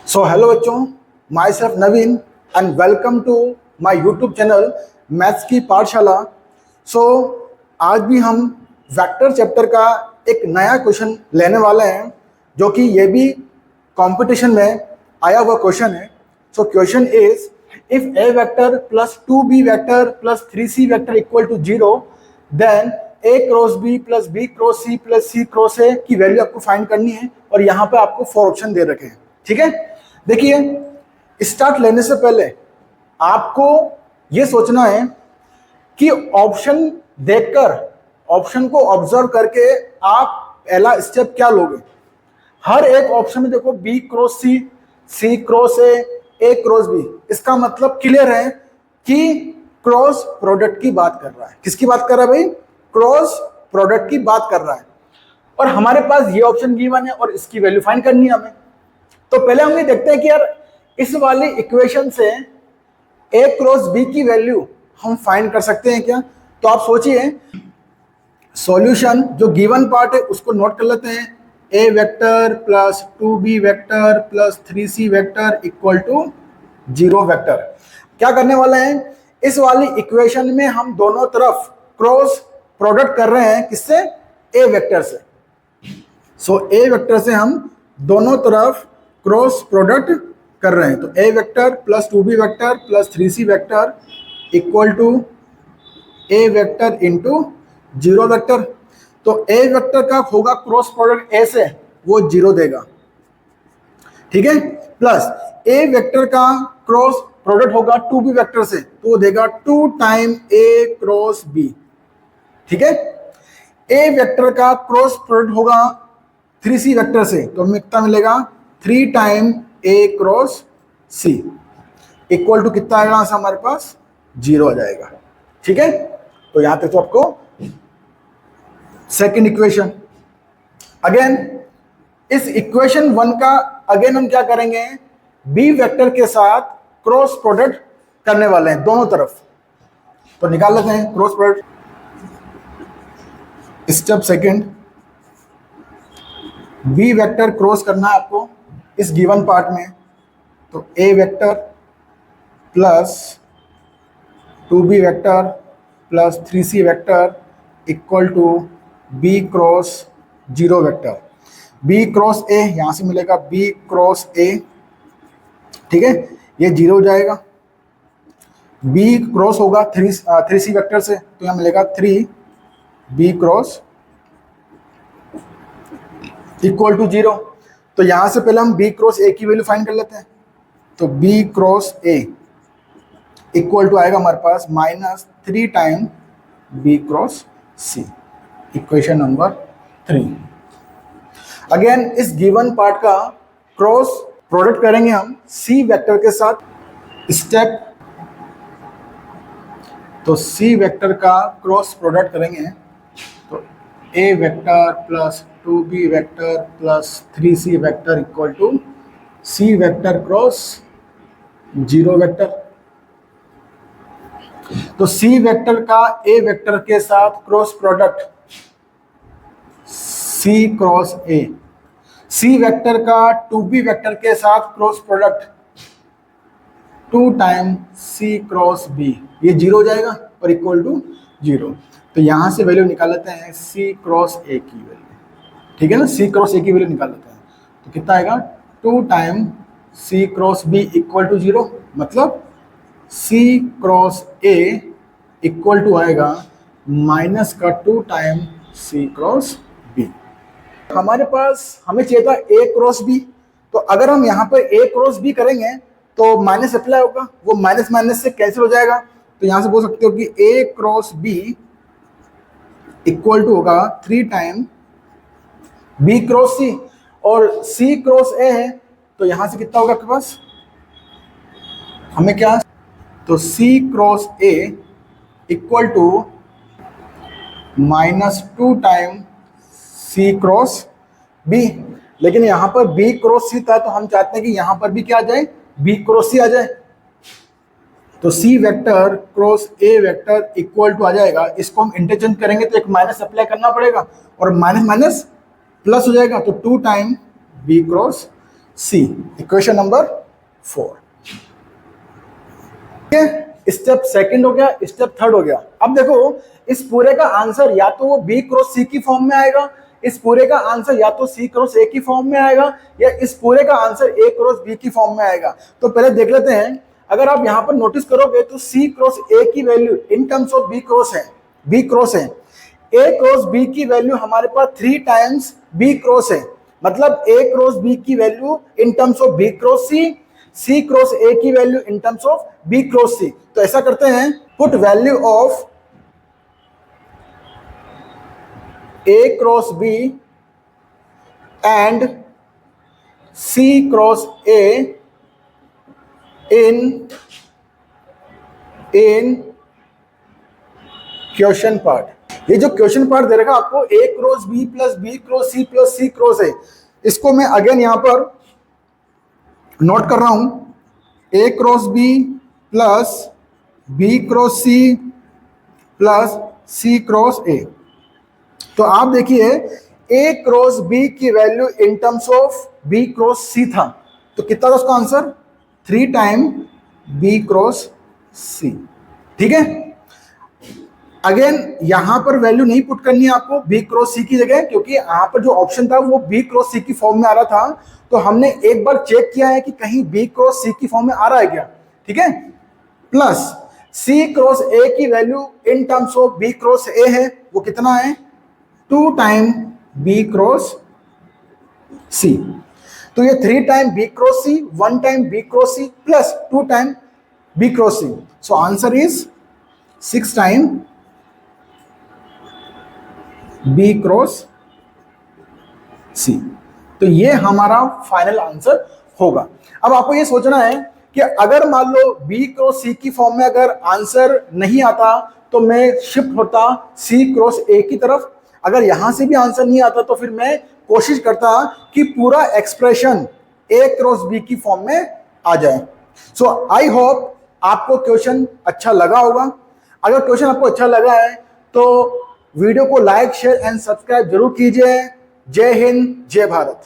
सो hello बच्चों, myself Naveen and welcome to my YouTube channel maths की पाठशाला। सो आज भी हम वेक्टर चैप्टर का एक नया क्वेश्चन लेने वाले हैं, जो कि ये भी कंपटीशन में आया हुआ क्वेश्चन है। So question is, if A vector plus 2b vector plus 3c vector equal to 0, then a cross b plus b cross c plus c cross a की वैल्यू आपको फाइंड करनी है। और यहाँ पे आपको 4 ऑप्शन दे रखे हैं। ठीक है, देखिए स्टार्ट लेने से पहले आपको यह सोचना है कि ऑप्शन देखकर, ऑप्शन को ऑब्जर्व करके आप पहला स्टेप क्या लोगे। हर एक ऑप्शन में देखो B cross C, C cross A cross B, इसका मतलब क्लियर है कि क्रॉस प्रोडक्ट की बात कर रहा है। किसकी बात कर रहा है भाई? क्रॉस प्रोडक्ट की बात कर रहा है। और हमारे पास ये ऑप्शन गिवन है और इसकी वैल्यू फाइंड करनी है हमें। तो पहले हम ये देखते हैं कि यार इस वाली इक्वेशन से a क्रॉस b की वैल्यू हम फाइंड कर सकते हैं क्या। तो आप सोचिए, सॉल्यूशन जो गिवन पार्ट है उसको नोट कर लेते हैं। a vector plus 2b vector plus 3c vector equal to 0 vector. क्या करने वाले हैं, इस वाली इक्वेशन में हम दोनों तरफ क्रॉस प्रोडक्ट कर रहे हैं। किससे? a वेक्टर से। सो a वेक्टर से हम दोनों तरफ क्रॉस प्रोडक्ट कर रहे हैं। तो a vector plus 2b vector plus 3c vector equal to a vector into 0 vector. तो a वेक्टर का होगा क्रॉस प्रोडक्ट a से, वो 0 देगा। ठीक है, प्लस a वेक्टर का क्रॉस प्रोडक्ट होगा 2b वेक्टर से, तो वो देगा 2 टाइम a क्रॉस b। ठीक है, a वेक्टर का क्रॉस प्रोडक्ट होगा 3c वेक्टर से, तो हमें कितना मिलेगा? 3 time a cross c equal to कितना आएगा हमारे पास? 0 आ जाएगा। ठीक है, तो यहां तक तो आपको सेकंड इक्वेशन। अगेन इस इक्वेशन 1 का अगेन हम क्या करेंगे, b वेक्टर के साथ क्रॉस प्रोडक्ट करने वाले हैं दोनों तरफ। तो निकाल लेते हैं cross product. Step second, b vector cross करना है आपको इस गिवन पार्ट में। तो a vector plus 2b vector plus 3c vector equal to b cross 0 vector. b cross a यहां से मिलेगा b क्रॉस a। ठीक है, ये 0 हो जाएगा। b क्रॉस होगा 3c वेक्टर से, तो यहां मिलेगा 3b क्रॉस इक्वल टू 0। तो यहां से पहले हम b क्रॉस a की वैल्यू फाइंड कर लेते हैं। तो b cross a equal to आएगा हमारे पास -3 time b cross c, equation number 3। Again इस गिवन पार्ट का क्रॉस प्रोडक्ट करेंगे हम c वेक्टर के साथ। स्टेप, तो c वेक्टर का क्रॉस प्रोडक्ट करेंगे। तो a vector plus 2b vector plus 3c vector equal to c vector cross 0 vector. तो c वेक्टर का a वेक्टर के साथ cross product c cross a, c vector का 2b वेक्टर के साथ cross product 2 time c cross b, ये 0 हो जाएगा और इक्वल टू 0। तो यहां से वैल्यू निकाल लेते हैं c क्रॉस a की वैल्यू। ठीक है ना, c क्रॉस a की वैल्यू निकाल लेते हैं। तो कितना आएगा? 2 time c cross b equal to 0, मतलब c cross a equal to आएगा माइनस का 2 टाइम c क्रॉस b। हमारे पास हमें चाहिए था a क्रॉस b। तो अगर हम यहाँ पर a क्रॉस b करेंगे तो माइनस अप्लाई होगा, वो माइनस माइनस से कैंसिल हो जाएगा। तो यहाँ से बोल सकते हो कि a cross b equal to होगा 3 टाइम b क्रॉस c, और c क्रॉस a है, तो यहां से कितना होगा आपके पास? हमें क्या, तो c cross a equal to -2 time c cross b। लेकिन यहां पर b क्रॉस c था, तो हम चाहते हैं कि यहां पर भी क्या आ जाए? b क्रॉस c आ जाए। तो c vector cross a vector equal to आ जाएगा। इसको हम इंटरचेंज करेंगे तो एक माइनस अप्लाई करना पड़ेगा और माइनस माइनस प्लस हो जाएगा। तो 2 टाइम b क्रॉस सी, इक्वेशन नंबर 4। ठीक है, स्टेप सेकंड हो गया, स्टेप थर्ड हो गया। अब देखो इस पूरे का आंसर या तो वो बी क्रॉस सी की फॉर्म में आएगा, इस पूरे का आंसर या तो सी क्रॉस ए की फॉर्म में आएगा, या इस पूरे का आंसर ए क्रॉस बी की फॉर्म में आएगा। तो पहले देख लेते हैं। अगर आप यहां पर नोटिस करोगे तो सी क्रॉस ए की value in terms of B cross है, बी क्रॉस है। ए क्रॉस बी की वैल्यू हमारे पास 3 टाइम्स बी क्रॉस है, मतलब ए क्रॉस बी की value in terms of B cross C cross A की value in terms of B cross C. तो ऐसा करते हैं, put value of A cross B and C cross A in question part. ये जो question part दे रखा आपको A cross B plus B cross C cross A, इसको मैं अगेन यहां पर नोट कर रहा हूं, A cross B plus B cross C plus C cross A। तो आप देखिए A क्रॉस B की value in terms of B cross C था, तो कितना था उसका answer? 3 time B cross C। ठीक है, अगेन यहां पर वैल्यू नहीं पुट करनी है आपको B क्रॉस C की जगह, क्योंकि यहां पर जो ऑप्शन था वो B क्रॉस C की फॉर्म में आ रहा था। तो हमने एक बार चेक किया है कि कहीं B क्रॉस C की फॉर्म में आ रहा है क्या। ठीक है, प्लस C क्रॉस A की value in terms of B cross A है, वो कितना है? 2 टाइम B क्रॉस C। तो ये 3 time B cross C, 1 time B cross C plus 2 time B cross C। So answer is 6 time B cross C। तो ये हमारा final answer होगा। अब आपको ये सोचना है कि अगर मान लो B क्रॉस C की फॉर्म में अगर आंसर नहीं आता तो मैं शिफ्ट होता C क्रॉस A की तरफ। अगर यहां से भी आंसर नहीं आता तो फिर मैं कोशिश करता कि पूरा एक्सप्रेशन A क्रॉस B की फॉर्म में आ जाए। सो आई होप आपको क्वेश्चन अच्छा लगा होगा। अगर क्वेश्चन आपको अच्छा लगा है तो वीडियो को लाइक शेयर एंड सब्सक्राइब जरूर कीजिए। जय हिंद, जय भारत।